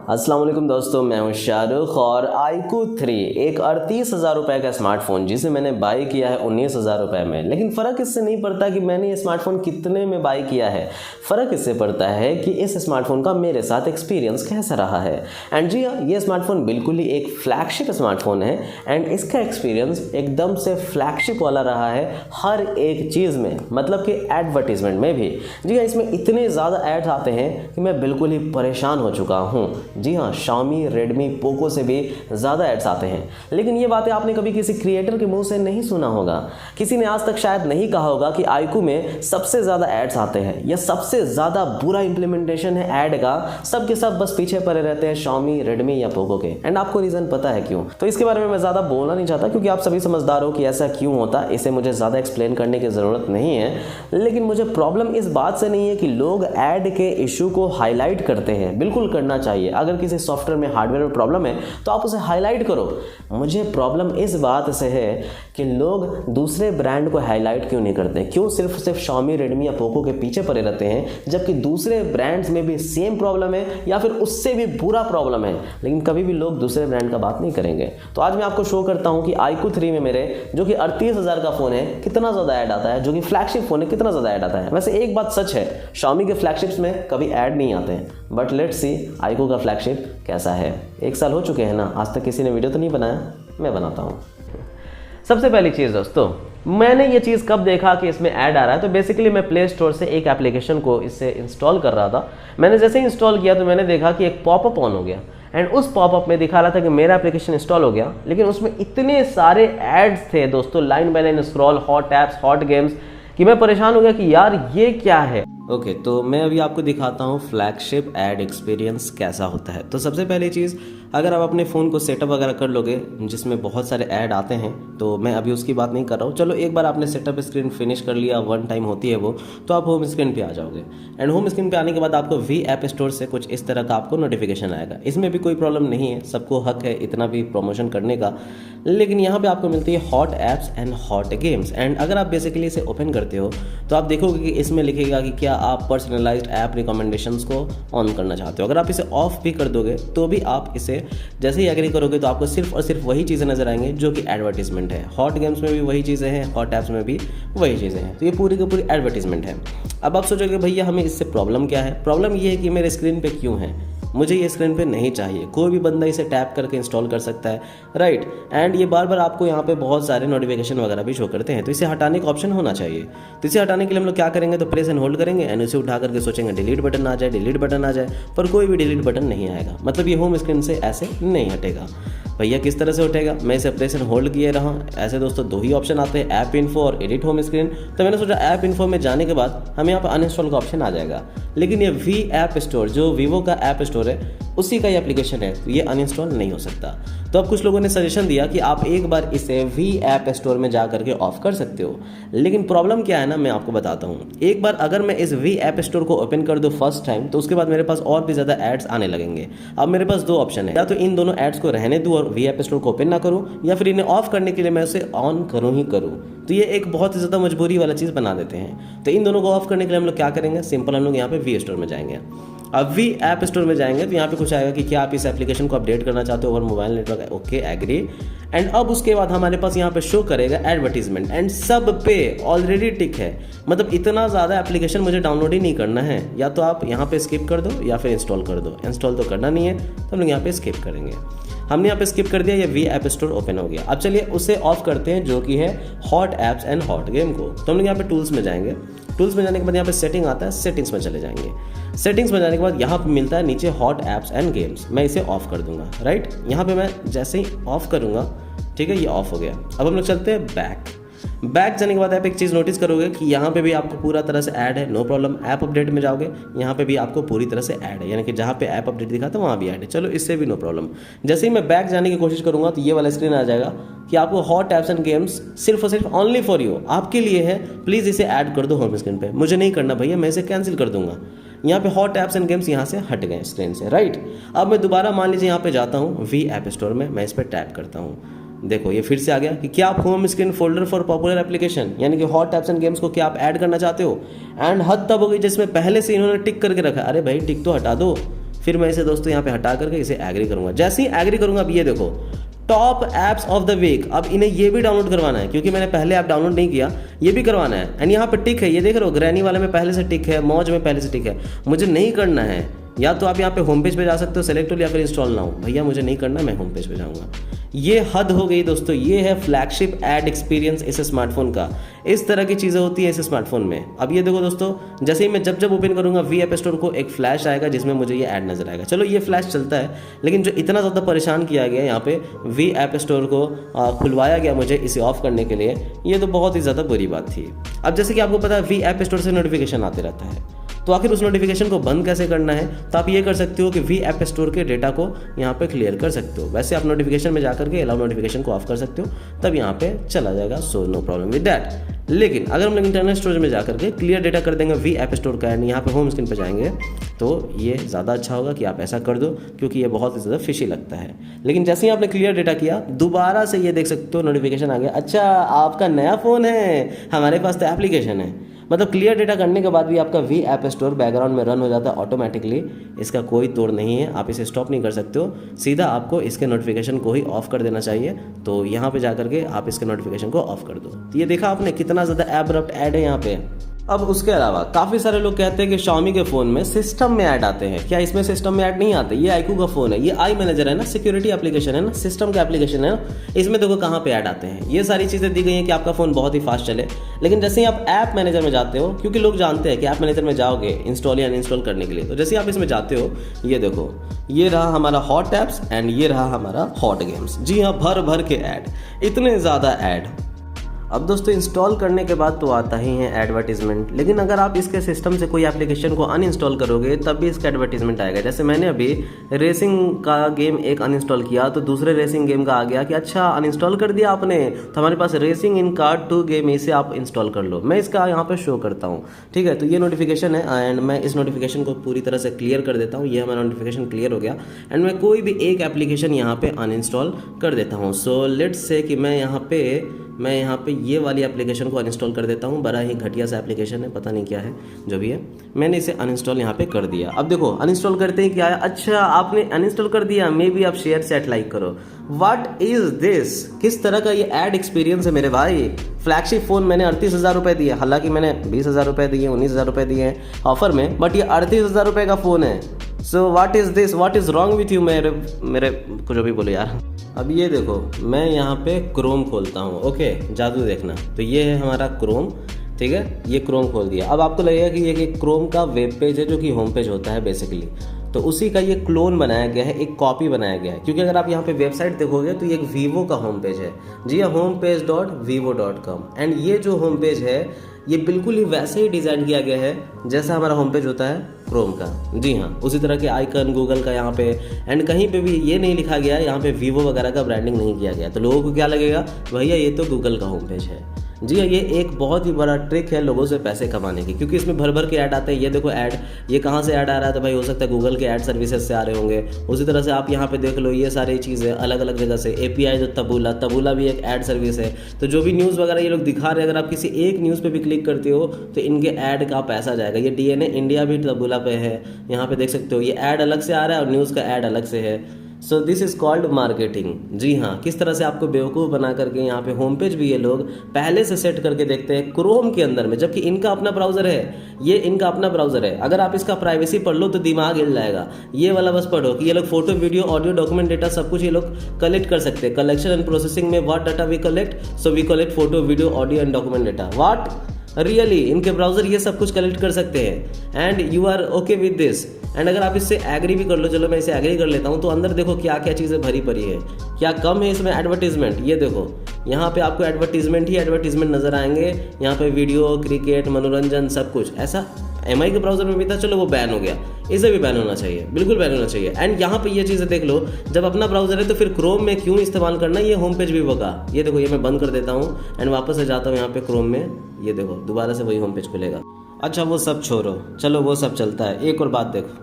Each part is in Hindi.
अस्सलाम वालेकुम दोस्तों, मैं हूं शाहरुख और iQOO 3 एक 38,000 रुपये का स्मार्टफोन जिसे मैंने बाई किया है 19,000 रुपये में। लेकिन फ़र्क इससे नहीं पड़ता कि मैंने ये स्मार्टफोन कितने में बाई किया है, फ़र्क इससे पड़ता है कि इस स्मार्टफोन का मेरे साथ एक्सपीरियंस कैसा रहा है। एंड जी हाँ, ये स्मार्टफोन बिल्कुल ही एक फ्लैगशिप स्मार्टफोन है एंड इसका एक्सपीरियंस एकदम से फ्लैगशिप वाला रहा है हर एक चीज़ में, मतलब कि एडवर्टीजमेंट में भी। जी हाँ, इसमें इतने ज़्यादा एड्स आते हैं कि मैं बिल्कुल ही परेशान हो चुका हूँ। जी हाँ, Xiaomi, Redmi, Poco से भी ज़्यादा एड्स आते हैं। लेकिन ये बातें आपने कभी किसी क्रिएटर के मुंह से नहीं सुना होगा। किसी ने आज तक शायद नहीं कहा होगा कि iQOO में सबसे ज़्यादा एड्स आते हैं या सबसे ज़्यादा बुरा इंप्लीमेंटेशन है ऐड का। सब के सब बस पीछे पड़े रहते हैं Xiaomi, Redmi या Poco के। एंड आपको रीज़न पता है क्यों? तो इसके बारे में मैं ज़्यादा बोलना नहीं चाहता क्योंकि आप सभी समझदार हो कि ऐसा क्यों होता। इसे मुझे ज़्यादा एक्सप्लेन करने की ज़रूरत नहीं है। लेकिन मुझे प्रॉब्लम इस बात से नहीं है कि लोग ऐड के इशू को हाईलाइट करते हैं। बिल्कुल करना चाहिए। अगर किसी सॉफ्टवेयर में हार्डवेयर में प्रॉब्लम है तो आप उसे हाईलाइट करो। मुझे प्रॉब्लम इस बात से है कि लोग दूसरे ब्रांड को हाईलाइट क्यों नहीं करते, क्यों सिर्फ Xiaomi, Redmi या Poco के पीछे पड़े रहते हैं, जबकि दूसरे ब्रांड्स में भी सेम प्रॉब्लम है या फिर उससे भी बुरा प्रॉब्लम है, लेकिन कभी भी लोग दूसरे ब्रांड का बात नहीं करेंगे। तो आज मैं आपको शो करता हूं कि iQOO 3 में मेरे जो कि 38,000 का फ़ोन है कितना ज़्यादा ऐड आता है, जो कि फ्लैगशिप फ़ोन है कितना ज़्यादा ऐड आता है। वैसे एक बात सच है, Xiaomi के फ्लैगशिप्स में कभी ऐड नहीं आते हैं, बट लेट्स सी iQOO का फ्लैगशिप कैसा है। 1 साल हो चुके हैं ना, आज तक किसी ने वीडियो तो नहीं बनाया, मैं बनाता हूँ। सबसे पहली चीज़ दोस्तों, मैंने ये चीज़ कब देखा कि इसमें ऐड आ रहा है, तो बेसिकली मैं प्ले स्टोर से एक एप्लीकेशन को इससे इंस्टॉल कर रहा था। मैंने जैसे ही इंस्टॉल किया तो मैंने देखा कि एक पॉपअप ऑन हो गया एंड उस पॉपअप में दिखा रहा था कि मेरा एप्लीकेशन इंस्टॉल हो गया, लेकिन उसमें इतने सारे एड्स थे दोस्तों, line by line scroll, hot apps, hot games, कि मैं परेशान हो गया कि यार ये क्या है। ओके, तो मैं अभी आपको दिखाता हूँ फ्लैगशिप ऐड एक्सपीरियंस कैसा होता है। तो सबसे पहली चीज़, अगर आप अपने फ़ोन को सेटअप वगैरह कर लोगे जिसमें बहुत सारे ऐड आते हैं, तो मैं अभी उसकी बात नहीं कर रहा हूँ। चलो एक बार आपने सेटअप स्क्रीन फिनिश कर लिया, वन टाइम होती है वो, तो आप होम स्क्रीन पे आ जाओगे एंड होम स्क्रीन पे आने के बाद आपको वी ऐप स्टोर से कुछ इस तरह का आपको नोटिफिकेशन आएगा। इसमें भी कोई प्रॉब्लम नहीं है, सबको हक है इतना भी प्रमोशन करने का। लेकिन यहाँ पे आपको मिलती है hot apps and hot games and अगर आप बेसिकली इसे ओपन करते हो तो आप देखोगे कि इसमें लिखेगा कि क्या आप पर्सनलाइज्ड ऐप रिकमेंडेशंस को ऑन करना चाहते हो। अगर आप इसे ऑफ भी कर दोगे तो भी आप इसे जैसे ही एग्री करोगे तो आपको सिर्फ और सिर्फ वही चीज़ें नजर आएंगे जो कि एडवर्टीजमेंट है। हॉट गेम्स में भी वही चीज़ें हैं, हॉट ऐप्स में भी वही चीज़ें हैं, तो ये पूरी की पूरी एडवर्टीजमेंट है। अब आप सोचोगे भैया हमें इससे प्रॉब्लम क्या है? प्रॉब्लम ये है कि मेरे स्क्रीन पे क्यों है, मुझे ये स्क्रीन पे नहीं चाहिए। कोई भी बंदा इसे टैप करके इंस्टॉल कर सकता है, राइट। एंड ये बार बार आपको यहाँ पे बहुत सारे नोटिफिकेशन वगैरह भी शो करते हैं, तो इसे हटाने का ऑप्शन होना चाहिए। तो इसे हटाने के लिए हम लोग क्या करेंगे, तो प्रेस एंड होल्ड करेंगे एंड इसे उठा करके सोचेंगे डिलीट बटन आ जाए, डिलीट बटन आ जाए, पर कोई भी डिलीट बटन नहीं आएगा। मतलब ये होम स्क्रीन से ऐसे नहीं हटेगा। भैया किस तरह से उठेगा? मैं इसे प्रेस एंड होल्ड किए रहा। ऐसे दोस्तों दो ही ऑप्शन आते हैं, ऐप इन्फो और एडिट होम स्क्रीन। तो मैंने सोचा ऐप इन्फो में जाने के बाद हमें यहाँ पर अनइंस्टॉल का ऑप्शन आ जाएगा, लेकिन ये वी ऐप स्टोर जो वीवो का ऐप स्टोर है उसी का ये एप्लीकेशन है, तो ये अनइंस्टॉल नहीं हो सकता। तो अब कुछ लोगों ने सजेशन दिया कि आप एक बार इसे वी ऐप स्टोर में जा करके ऑफ कर सकते हो। लेकिन प्रॉब्लम क्या है ना, मैं आपको बताता हूँ। एक बार अगर मैं इस वी ऐप स्टोर को ओपन कर दूँ फर्स्ट टाइम, तो उसके बाद मेरे पास और भी ज़्यादा एड्स आने लगेंगे। अब मेरे पास दो ऑप्शन है, या तो इन दोनों एड्स को रहने दूँ और वी ऐप स्टोर को ओपन ना करूँ, या फिर इन्हें ऑफ करने के लिए मैं उसे ऑन करूँ ही करूँ। तो ये एक बहुत ही ज़्यादा मजबूरी वाला चीज़ बना देते हैं। तो इन दोनों को ऑफ करने के लिए हम लोग क्या करेंगे, सिंपल हम लोग यहाँ पे वी स्टोर में जाएंगे। अब वी ऐप स्टोर में जाएंगे तो यहाँ पे कुछ आएगा कि क्या आप इस एप्लीकेशन को अपडेट करना चाहते हो over mobile network, okay agree. And अब उसके बाद हमारे पास यहाँ पे शो करेगा एडवर्टीजमेंट एंड सब पे ऑलरेडी टिक है। मतलब इतना ज़्यादा एप्लीकेशन मुझे डाउनलोड ही नहीं करना है, या तो आप यहाँ पे स्किप कर दो या फिर इंस्टॉल कर दो। इंस्टॉल तो करना नहीं है तो हम लोग यहाँ पे स्किप करेंगे। हमने यहाँ पे स्किप कर दिया, ये वी ऐप स्टोर ओपन हो गया। अब चलिए उसे ऑफ करते हैं जो कि है hot apps and hot game को। तो हम लोग यहाँ पे टूल्स में जाएंगे। टूल्स में जाने के बाद यहाँ पे सेटिंग आता है, सेटिंग्स में चले जाएंगे। सेटिंग्स में जाने के बाद यहाँ पे मिलता है नीचे हॉट ऐप्स एंड गेम्स, मैं इसे ऑफ कर दूंगा, राइट। यहाँ पे मैं जैसे ही ऑफ करूँगा, ठीक है, ये ऑफ हो गया। अब हम लोग चलते हैं बैक जाने के बाद आप एक चीज़ नोटिस करोगे कि यहाँ पे भी आपको पूरा तरह से ऐड है, नो प्रॉब्लम। ऐप अपडेट में जाओगे, यहाँ पे भी आपको पूरी तरह से ऐड है, यानी कि जहाँ पे ऐप अपडेट दिखाता है वहाँ भी ऐड है। चलो इससे भी नो प्रॉब्लम। जैसे ही मैं बैक जाने की कोशिश करूँगा तो ये वाला स्क्रीन आ जाएगा कि आपको हॉट ऐप्स एंड गेम्स सिर्फ और सिर्फ ओनली फॉर यू, आपके लिए है, प्लीज़ इसे ऐड कर दो होम स्क्रीन पर। मुझे नहीं करना भैया, मैं इसे कैंसिल कर दूंगा। यहाँ पे हॉट ऐप्स एंड गेम्स यहाँ से हट गए स्क्रीन से, राइट। अब मैं दोबारा मान लीजिए यहाँ पे जाता हूँ वी ऐप स्टोर में, मैं इस पर टैप करता हूँ। देखो ये फिर से आ गया कि क्या आप home screen folder for popular application यानी कि हॉट ऐप्स एंड गेम्स को क्या आप ऐड करना चाहते हो। एंड हद तब हो गई जिसमें पहले से इन्होंने टिक करके रखा। अरे भाई टिक तो हटा दो, फिर मैं इसे दोस्तों यहाँ पे हटा करके इसे एग्री करूँगा। जैसे ही एग्री करूँगा, अब ये देखो top apps of the week, अब इन्हें ये भी डाउनलोड करवाना है क्योंकि मैंने पहले ऐप डाउनलोड नहीं किया, ये भी करवाना है। एंड यहाँ पे टिक है, ये देख रहे हो, ग्रैनी वाले में पहले से टिक है, मौज में पहले से टिक है। मुझे नहीं करना है, या तो आप यहाँ पे होम पेज पे जा सकते हो, सेलेक्ट हो, या फिर इंस्टॉल ना हो। भैया मुझे नहीं करना, मैं होम पेज पे जाऊँगा। ये हद हो गई दोस्तों, ये है फ्लैगशिप ऐड एक्सपीरियंस इस स्मार्टफोन का। इस तरह की चीज़ें होती है इस स्मार्टफोन में। अब ये देखो दोस्तों, जैसे ही मैं जब ओपन करूँगा वी ऐप स्टोर को, एक फ्लैश आएगा जिसमें मुझे ये ऐड नजर आएगा। चलो ये फ्लैश चलता है, लेकिन जो इतना ज़्यादा परेशान किया गया यहाँ पे वी ऐप स्टोर को खुलवाया गया मुझे इसे ऑफ करने के लिए, ये तो बहुत ही ज़्यादा बुरी बात थी। अब जैसे कि आपको पता है वी ऐप स्टोर से नोटिफिकेशन आते रहता है, तो आखिर उस नोटिफिकेशन को बंद कैसे करना है? तो आप ये कर सकते हो कि वी ऐप स्टोर के डेटा को यहाँ पे क्लियर कर सकते हो। वैसे आप नोटिफिकेशन में जाकर के अलाउ नोटिफिकेशन को ऑफ कर सकते हो, तब यहाँ पे चला जाएगा। So no problem with that. लेकिन अगर हम लोग इंटरनेट स्टोरेज में जाकर के क्लियर डेटा कर देंगे वी ऐप स्टोर का, एंड यहाँ पे होम स्क्रीन पे जाएंगे, तो ये ज़्यादा अच्छा होगा कि आप ऐसा कर दो, क्योंकि ये बहुत ही ज़्यादा फिशी लगता है। लेकिन जैसे ही आपने क्लियर डेटा किया, दोबारा से ये देख सकते हो नोटिफिकेशन आ गया, अच्छा आपका नया फ़ोन है, हमारे पास तो एप्लीकेशन है। मतलब क्लियर डेटा करने के बाद भी आपका वी ऐप स्टोर बैकग्राउंड में रन हो जाता है ऑटोमेटिकली। इसका कोई तोड़ नहीं है, आप इसे स्टॉप नहीं कर सकते हो, सीधा आपको इसके नोटिफिकेशन को ही ऑफ कर देना चाहिए। तो यहाँ पे जाकर के आप इसके नोटिफिकेशन को ऑफ कर दो। तो ये देखा आपने कितना ज़्यादा एब्रप्ट ऐड है यहाँ पे। अब उसके अलावा काफ़ी सारे लोग कहते हैं कि Xiaomi के फ़ोन में सिस्टम में ऐड आते हैं। क्या इसमें सिस्टम में ऐड नहीं आते? ये iQOO का फ़ोन है, ये आई मैनेजर है ना, सिक्योरिटी एप्लीकेशन है ना, सिस्टम का एप्लीकेशन है ना, इसमें देखो कहाँ पे ऐड आते हैं। ये सारी चीज़ें दी गई हैं कि आपका फ़ोन बहुत ही फास्ट चले। लेकिन जैसे ही आप ऐप मैनेजर में जाते हो, क्योंकि लोग जानते हैं कि ऐप मैनेजर में जाओगे इंस्टॉल या अनइंस्टॉल करने के लिए, तो जैसे ही आप इसमें जाते हो, ये देखो, ये रहा हमारा हॉट ऐप्स एंड ये रहा हमारा हॉट गेम्स। जी हाँ, भर भर के ऐड, इतने ज़्यादा ऐड। अब दोस्तों इंस्टॉल करने के बाद तो आता ही है एडवर्टीजमेंट, लेकिन अगर आप इसके सिस्टम से कोई एप्लीकेशन को अनइंस्टॉल करोगे तब भी इसका एडवर्टीजमेंट आएगा। जैसे मैंने अभी रेसिंग का गेम एक अनइंस्टॉल किया, तो दूसरे रेसिंग गेम का आ गया कि अच्छा अनइंस्टॉल कर दिया आपने, तो हमारे पास रेसिंग इन कार 2 गेम, इसे आप इंस्टॉल कर लो। मैं इसका यहाँ पर शो करता हूँ, ठीक है। तो ये नोटिफिकेशन है एंड मैं इस नोटिफिकेशन को पूरी तरह से क्लियर कर देता हूँ। ये हमारा नोटिफिकेशन क्लियर हो गया एंड मैं कोई भी एक एप्लीकेशन यहाँ पे अनइंस्टॉल कर देता हूँ। सो लेट्स से कि मैं यहाँ पे ये वाली एप्लीकेशन को अनइंस्टॉल कर देता हूँ। बड़ा ही घटिया सा एप्लीकेशन है, पता नहीं क्या है, जो भी है, मैंने इसे अनइंस्टॉल यहाँ पे कर दिया। अब देखो अनइंस्टॉल करते ही क्या है, अच्छा आपने अनइंस्टॉल कर दिया, मे बी आप शेयर सेट लाइक करो। What is this? किस तरह का ये ऐड एक्सपीरियंस है मेरे भाई। फ्लैगशिप फ़ोन मैंने 38,000 रुपये दिए, हालांकि मैंने 20,000 रुपये दिए, 19,000 रुपये दिए हैं ऑफर में, बट ये 38,000 रुपये का फ़ोन है। So what is this, what is wrong with you. मेरे को जो भी बोलो यार। अब ये देखो, मैं यहाँ पे क्रोम खोलता हूँ, ओके, जादू देखना। तो ये है हमारा क्रोम, ठीक है, ये क्रोम खोल दिया। अब आपको लगेगा कि ये क्रोम का वेब पेज है, जो कि होम पेज होता है बेसिकली, तो उसी का ये क्लोन बनाया गया है, एक कॉपी बनाया गया है। क्योंकि अगर आप यहाँ पे वेबसाइट देखोगे तो ये एक वीवो का होम पेज है। जी हाँ, homepage.vivo.com। एंड ये जो होम पेज है, ये बिल्कुल ही वैसे ही डिज़ाइन किया गया है जैसा हमारा होम पेज होता है क्रोम का। जी हाँ, उसी तरह के आइकन गूगल का यहाँ पे, एंड कहीं पे भी ये नहीं लिखा गया है, यहाँ पे वीवो वगैरह का ब्रांडिंग नहीं किया गया। तो लोगों को क्या लगेगा, भैया ये तो गूगल का होम पेज है। जी हाँ, ये एक बहुत ही बड़ा ट्रिक है लोगों से पैसे कमाने की, क्योंकि इसमें भर भर के ऐड आते हैं। ये देखो ऐड, ये कहाँ से ऐड आ रहा है, तो भाई हो सकता है गूगल के ऐड सर्विसेज से आ रहे होंगे। उसी तरह से आप यहाँ पे देख लो, ये सारी चीज़ें अलग अलग जगह से। API जो तबूला भी एक ऐड सर्विस है। तो जो भी न्यूज़ वगैरह ये लोग दिखा रहे हैं, अगर आप किसी एक न्यूज़ पे भी क्लिक करते हो तो इनके ऐड का पैसा जाएगा। ये DNA इंडिया भी तबूला पे है, यहाँ पे देख सकते हो, ये ऐड अलग से आ रहा है और न्यूज़ का ऐड अलग से है। So this is called marketing. जी हाँ, किस तरह से आपको बेवकूफ़ बना करके यहाँ पे होम पेज भी ये लोग पहले से सेट करके देखते हैं क्रोम के अंदर में, जबकि इनका अपना ब्राउज़र है। ये इनका अपना ब्राउज़र है। अगर आप इसका प्राइवेसी पढ़ लो तो दिमाग हिल जाएगा। ये वाला बस पढ़ो कि ये लोग photo, video, audio, document, data सब कुछ ये लोग कलेक्ट कर सकते हैं। कलेक्शन एंड प्रोसेसिंग में what data we collect, so we collect photo, video, audio and document data. What really, इनके ब्राउज़र ये सब कुछ कलेक्ट कर सकते हैं and you are okay with this. And अगर आप इससे एग्री भी कर लो, चलो मैं इसे एग्री कर लेता हूँ, तो अंदर देखो क्या क्या चीज़ें भरी पड़ी है, क्या कम है इसमें एडवर्टीजमेंट। ये देखो, यहाँ पे आपको एडवर्टीजमेंट ही एडवर्टीजमेंट नज़र आएंगे। यहाँ पे वीडियो, क्रिकेट, मनोरंजन सब कुछ। ऐसा MI के ब्राउज़र में भी था, चलो वो बैन हो गया, इसे भी बैन होना चाहिए, बिल्कुल बैन होना चाहिए। एंड यहाँ पे ये चीज़ें देख लो, जब अपना ब्राउज़र है तो फिर क्रोम में क्यों इस्तेमाल करना, ये होम पेज वीवो का। ये देखो, ये मैं बंद कर देता हूँ एंड वापस से जाता हूँ यहाँ पे क्रोम में, ये देखो दोबारा से वही होम पेज खुलेगा। अच्छा वो सब छोड़ो, चलो वो सब चलता है, एक और बात देखो।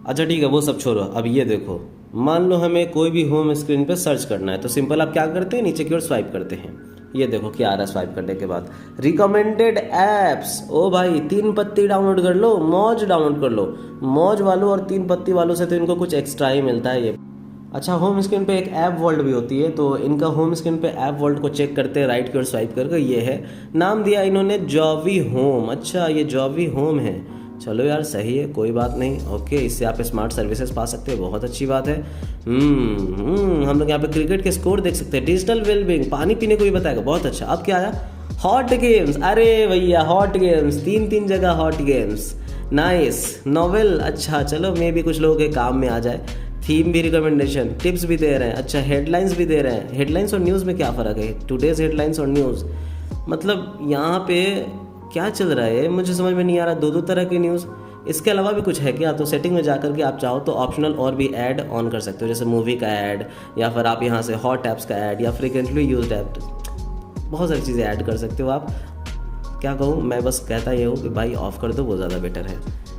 अच्छा ठीक है, वो सब छोड़ो, अब ये देखो, मान लो हमें कोई भी होम स्क्रीन पे सर्च करना है, तो सिंपल आप क्या करते हैं, नीचे की ओर स्वाइप करते हैं। ये देखो क्या आ रहा है स्वाइप करने के बाद, रिकमेंडेड ऐप्स। ओ भाई 3 पत्ती डाउनलोड कर लो, मौज डाउनलोड कर लो। मौज वालों और 3 पत्ती वालों से तो इनको कुछ एक्स्ट्रा ही मिलता है ये। अच्छा, होम स्क्रीन पे एक ऐप वर्ल्ड भी होती है, तो इनका होम स्क्रीन पे ऐप वर्ल्ड को चेक करते हैं राइट की ओर स्वाइप करके। ये है, नाम दिया इन्होंने जॉवी होम। अच्छा, ये जॉवी होम है। चलो यार सही है, कोई बात नहीं। ओके, इससे आप स्मार्ट सर्विसेज पा सकते हैं, बहुत अच्छी बात है। हम लोग यहाँ पे क्रिकेट के स्कोर देख सकते हैं, डिजिटल वेलबींग, पानी पीने को भी बताएगा, बहुत अच्छा। अब क्या आया, हॉट गेम्स। अरे भैया हॉट गेम्स, 3 जगह हॉट गेम्स, नाइस। नॉवेल, अच्छा चलो मे भी कुछ लोगों के काम में आ जाए। थीम भी, रिकमेंडेशन, टिप्स भी दे रहे हैं। अच्छा, हेडलाइंस भी दे रहे हैं। हेडलाइंस और न्यूज़ में क्या फ़र्क है? टुडेज हेडलाइंस और न्यूज़, मतलब यहाँ पे क्या चल रहा है मुझे समझ में नहीं आ रहा। 2 तरह की न्यूज़, इसके अलावा भी कुछ है क्या? तो सेटिंग में जाकर के आप चाहो तो ऑप्शनल और भी ऐड ऑन कर सकते हो, जैसे मूवी का ऐड, या फिर आप यहाँ से हॉट ऐप्स का ऐड, या फ्रिक्वेंटली यूज्ड ऐप, बहुत सारी चीज़ें ऐड कर सकते हो आप। क्या कहूँ मैं, बस कहता ये हूँ कि भाई ऑफ़ कर दो, वो ज़्यादा बेटर है।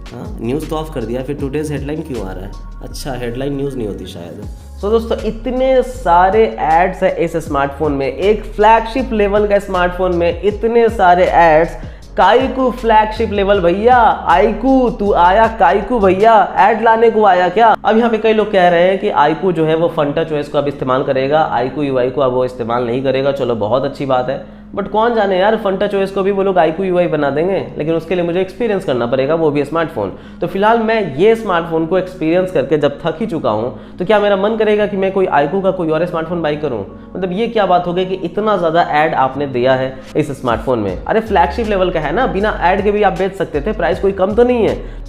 हाँ, न्यूज़ तो ऑफ कर दिया, फिर टुडेज हेडलाइन क्यों आ रहा है? अच्छा, हेडलाइन न्यूज़ नहीं होती शायद। तो दोस्तों इतने सारे एड्स है इस स्मार्टफोन में, एक फ्लैगशिप लेवल का स्मार्टफोन में इतने सारे एड्स। काईकू फ्लैगशिप लेवल भैया, आईकू तू आया, काईकू भैया ऐड लाने को आया क्या? अब यहाँ पे कई लोग कह रहे हैं कि आईकू जो है वो फंटच ओएस को अब इस्तेमाल करेगा, आईकू यूआई को अब वो इस्तेमाल नहीं करेगा। चलो बहुत अच्छी बात है, बट कौन जाने यार, फंटच ओएस को भी वो लोग आईकू यूआई बना देंगे, लेकिन उसके लिए मुझे एक्सपीरियंस करना पड़ेगा, वो भी स्मार्टफोन। तो फिलहाल मैं ये स्मार्टफोन को एक्सपीरियंस करके जब थक ही चुका हूँ, तो क्या मेरा मन करेगा कि मैं कोई आईकू का कोई और स्मार्टफोन बाई करूँ? मतलब ये क्या बात हो गई कि इतना ज़्यादा ऐड आपने दिया है इस स्मार्टफोन में। अरे फ्लैगशिप लेवल का है ना, बिना ऐड के भी आप बेच सकते थे, प्राइस कोई कम तो नहीं है।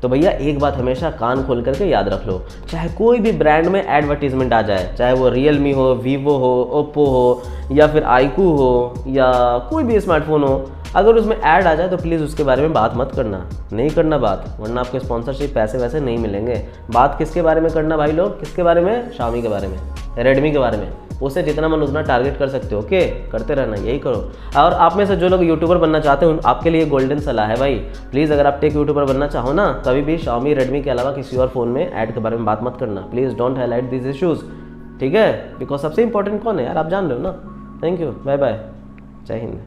तो भैया एक बात हमेशा कान खोल करके याद रख लो, चाहे कोई भी ब्रांड में एडवर्टीजमेंट आ जाए, चाहे वो रियलमी हो, वीवो हो, ओप्पो हो, या फिर आईकू हो, या कोई भी स्मार्टफोन हो, अगर उसमें ऐड आ जाए तो प्लीज़ उसके बारे में बात मत करना, नहीं करना बात, वरना आपको स्पॉन्सरशिप पैसे वैसे नहीं मिलेंगे। बात किसके बारे में करना भाई लोग, किसके बारे में? Xiaomi के बारे में, रेडमी के बारे में। उससे जितना मन उतना टारगेट कर सकते हो। ओके, करते रहना, यही करो। और आप में से जो लोग यूट्यूबर बनना चाहते हो, आपके लिए गोल्डन सलाह है भाई, प्लीज़ अगर आप टेक यूट्यूबर बनना चाहो ना, कभी भी Xiaomi, रेडमी के अलावा किसी और फ़ोन में ऐड के बारे में बात मत करना। Please don't highlight this issues, ठीक है? बिकॉज सबसे इंपॉर्टेंट कौन है यार, आप जान रहे हो ना। थैंक यू, बाय बाय, जय हिंद।